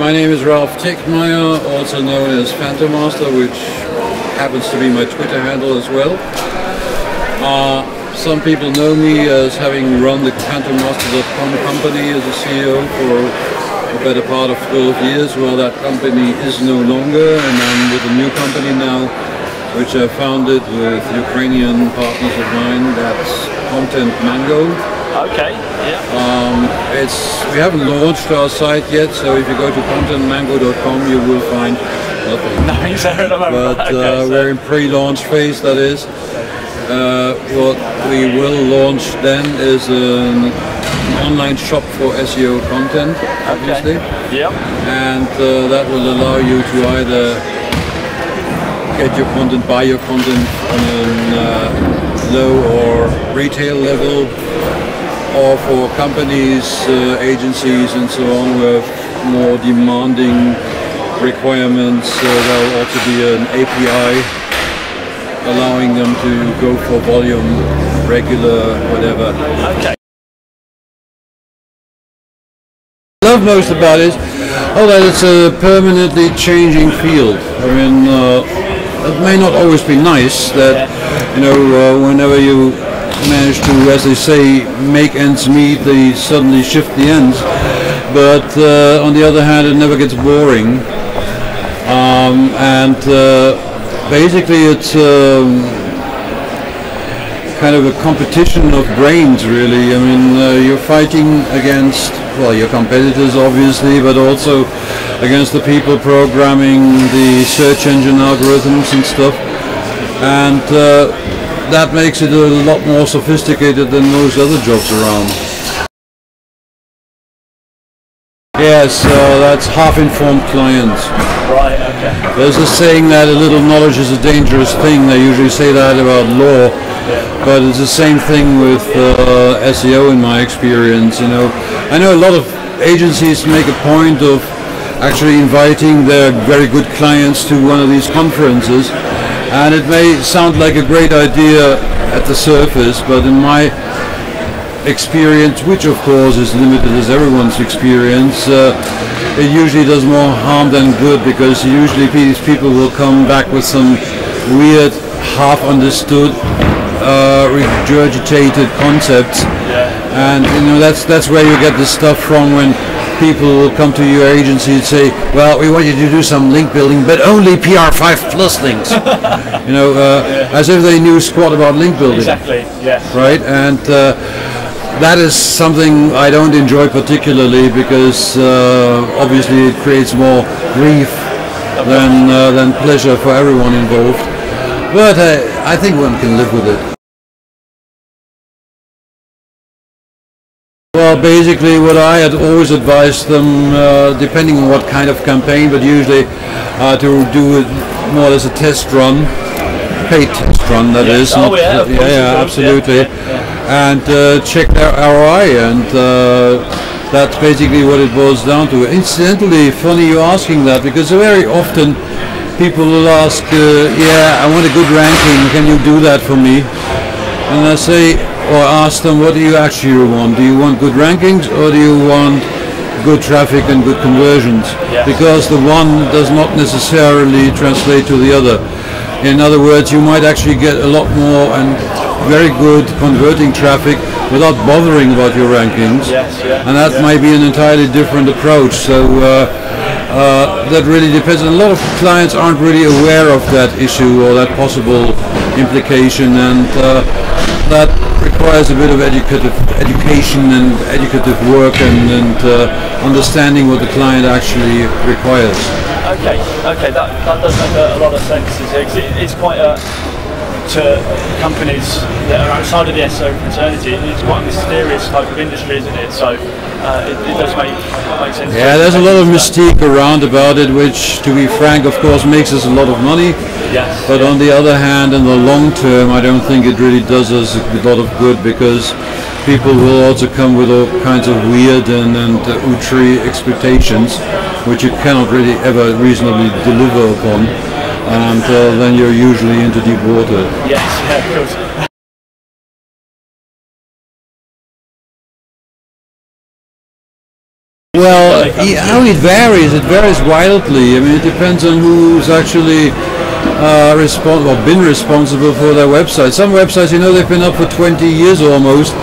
My name is Ralph Tegtmeier, also known as Halfinformed, which happens to be my Twitter handle as well. Some people know me as having run the Halfinformed.com company as a CEO for the better part of 12 years. Well, that company is no longer, and I'm with a new company now, which I founded with Ukrainian partners of mine. That's Content Mango. Okay, yeah. We haven't launched our site yet, so if you go to contentmango.com you will find nothing. Nice, I remember. But we're in pre-launch phase, that is. What we will launch then is an online shop for SEO content, obviously. Okay. Yep. And that will allow you to either get your content, buy your content on a low or retail level, or for companies, agencies and so on with more demanding requirements. There will also be an API allowing them to go for volume, regular, whatever. Okay. What I love most about it is that it's a permanently changing field. I mean, it may not always be nice that, whenever you manage to, as they say, make ends meet, they suddenly shift the ends. But on the other hand, it never gets boring. Basically it's kind of a competition of brains, really. I mean, you're fighting against, well, your competitors obviously, but also against the people programming the search engine algorithms and stuff. And that makes it a lot more sophisticated than most other jobs around. Yes, that's half-informed clients. Right, okay. There's a saying that a little knowledge is a dangerous thing. They usually say that about law, but it's the same thing with SEO in my experience. I know a lot of agencies make a point of actually inviting their very good clients to one of these conferences. And it may sound like a great idea at the surface, but in my experience, which of course is limited as everyone's experience, it usually does more harm than good, because usually these people will come back with some weird, half-understood, regurgitated concepts. And that's where you get the stuff from, when people will come to your agency and say, well, we want you to do some link building, but only PR5 plus links. As if they knew squat about link building. Exactly, yes. Right? And that is something I don't enjoy particularly, because obviously it creates more grief than pleasure for everyone involved. But I think one can live with it. Well, basically what I had always advised them, depending on what kind of campaign, but usually to do it more as a test run, paid test run, that is. Oh, yeah, absolutely. And check their ROI, and that's basically what it boils down to. Incidentally, funny you asking that, because very often people will ask, I want a good ranking, can you do that for me? And I say, or ask them, what do you actually want? Do you want good rankings, or do you want good traffic and good conversions? Yes. Because the one does not necessarily translate to the other. In other words, you might actually get a lot more and very good converting traffic without bothering about your rankings. Yes, yeah, and that might be an entirely different approach. So that really depends. And a lot of clients aren't really aware of that issue or that possible implication, and that requires a bit of education and educative work, and understanding what the client actually requires. Okay, that does make a lot of sense. It's quite to companies that are outside of the SEO fraternity, it's quite a mysterious type of industry, isn't it? So it does make sense. Yeah, there's a lot of mystique around about it, which, to be frank, of course, makes us a lot of money. Yes. But on the other hand, in the long term, I don't think it really does us a lot of good, because people will also come with all kinds of weird and outre expectations, which you cannot really ever reasonably deliver upon, and then you're usually into deep water. Yes, yeah, of course. Well, how it varies. It varies wildly. I mean, it depends on who's actually been responsible for their website. Some websites, you know, they've been up for 20 years almost.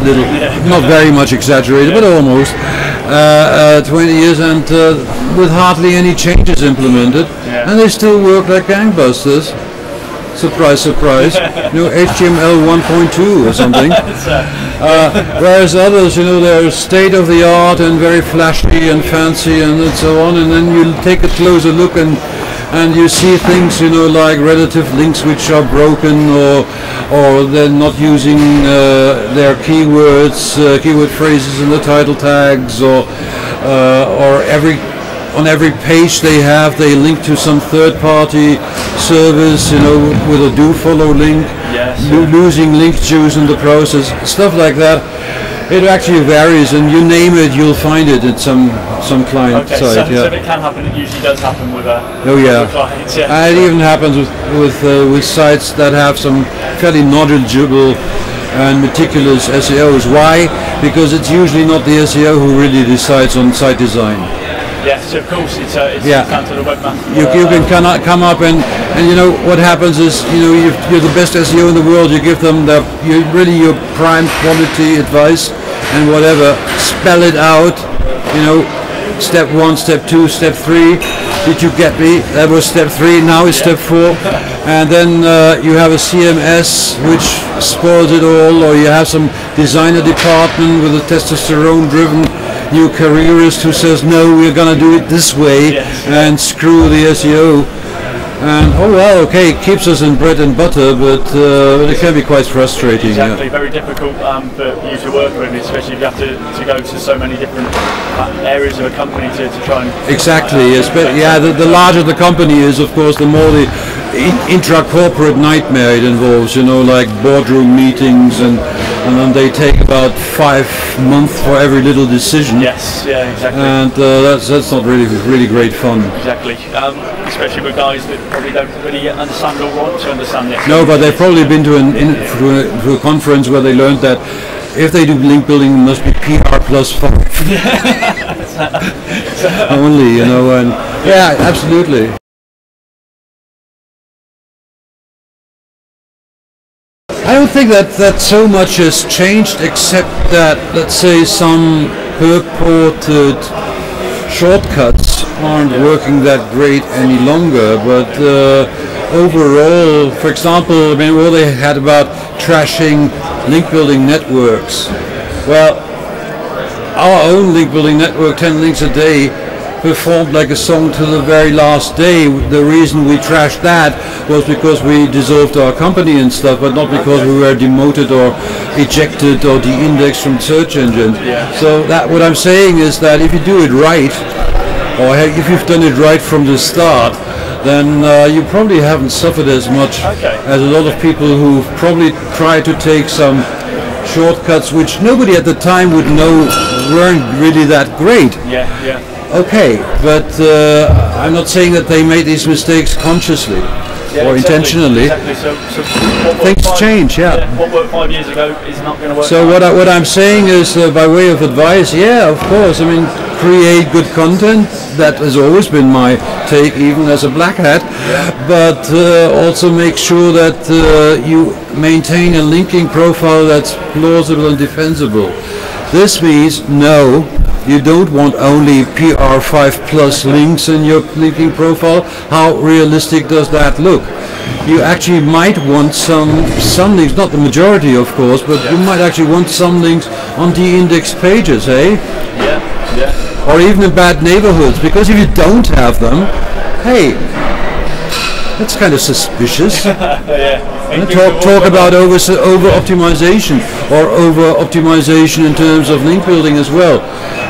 Little, not very much exaggerated, but almost 20 years, and with hardly any changes implemented, and they still work like gangbusters. Surprise, surprise. You know, HTML 1.2 or something. Whereas others, you know, they're state of the art and very flashy and fancy and so on, and then you take a closer look and you see things, you know, like relative links which are broken, or they're not using their keywords, keyword phrases in the title tags, or on every page they link to some third-party service, you know, with a do-follow link, losing link juice in the process, stuff like that. It actually varies, and you name it, you'll find it at some client site. So it can happen. It usually does happen with clients. It even happens with sites that have some fairly knowledgeable and meticulous SEOs. Why? Because it's usually not the SEO who really decides on site design. Yes, of course, it's down to the webmaster. You can come up and you know what happens is, you know, you're the best SEO in the world. You give them your prime quality advice and whatever. Spell it out. You know, step 1, step 2, step 3. Did you get me? That was step 3. Now it's step 4. And then you have a CMS which spoils it all, or you have some designer department with a testosterone-driven new careerist who says, no, we're going to do it this way, and screw the SEO. And okay, it keeps us in bread and butter, but it can be quite frustrating. Exactly, very difficult for you to work with, especially if you have to go to so many different areas of a company to try and... Exactly, the larger the company is, of course, the more the intra-corporate nightmare it involves, you know, like boardroom meetings, and then they take about 5 months for every little decision. Yes, exactly. And that's not really great fun. Exactly, especially with guys that probably don't really understand or want to understand it. No, but they've probably been to a conference where they learned that if they do link building, it must be PR plus 5. Only, you know, and absolutely. I don't think that so much has changed, except that, let's say, some purported shortcuts aren't working that great any longer. But overall, for example, I mean, all they had about trashing link building networks. Well, our own link building network, 10 links a day, performed like a song to the very last day. The reason we trashed that was because we dissolved our company and stuff, but not because we were demoted or ejected or de-indexed from search engines. So that what I'm saying is that if you do it right, or if you've done it right from the start, then you probably haven't suffered as much as a lot of people who probably tried to take some shortcuts which nobody at the time would know weren't really that great. Okay, but I'm not saying that they made these mistakes consciously or intentionally. So things change, what worked 5 years ago is not going to work. So what I'm saying is, by way of advice, of course, I mean, create good content. That has always been my take, even as a black hat. But also make sure that you maintain a linking profile that's plausible and defensible. This means you don't want only PR5 plus links in your linking profile. How realistic does that look? You actually might want some links, not the majority of course, but you might actually want some links on de-indexed pages, or even in bad neighborhoods, because if you don't have them, that's kind of suspicious. Talk about over optimization, or over optimization in terms of link building as well.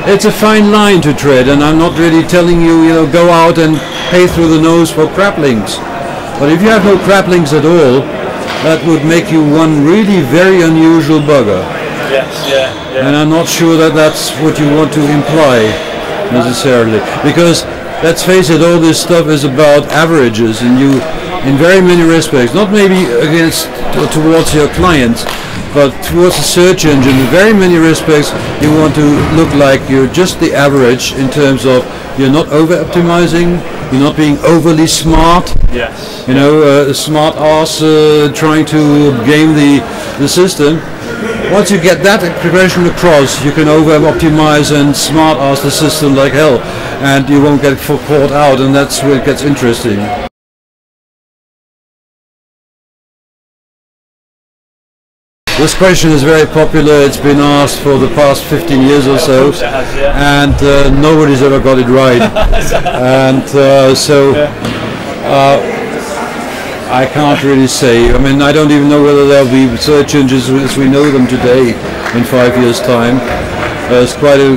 It's a fine line to tread, and I'm not really telling you, go out and pay through the nose for crap links. But if you have no crap links at all, that would make you one really very unusual bugger. And I'm not sure that that's what you want to imply necessarily, because let's face it, all this stuff is about averages, and in very many respects, not maybe against towards your clients, but towards the search engine. In very many respects, you want to look like you're just the average in terms of you're not over-optimizing, you're not being overly smart. Yes. You know, a smart ass trying to game the system. Once you get that progression across, you can over-optimize and smart ass the system like hell, and you won't get caught out, and that's where it gets interesting. This question is very popular. It's been asked for the past 15 years or so, and nobody's ever got it right. And I can't really say. I mean, I don't even know whether there'll be search engines as we know them today in 5 years' time. There's quite a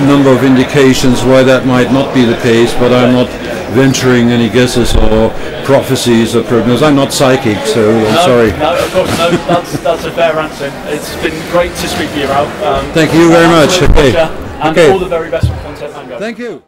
number of indications why that might not be the case, but I'm not venturing any guesses or prophecies or prognosis. I'm not psychic, so I'm sorry. No, of course, no, that's a fair answer. It's been great to speak to you, Ralph. Thank you very much. Okay. And all the very best for Content Mango. Thank you.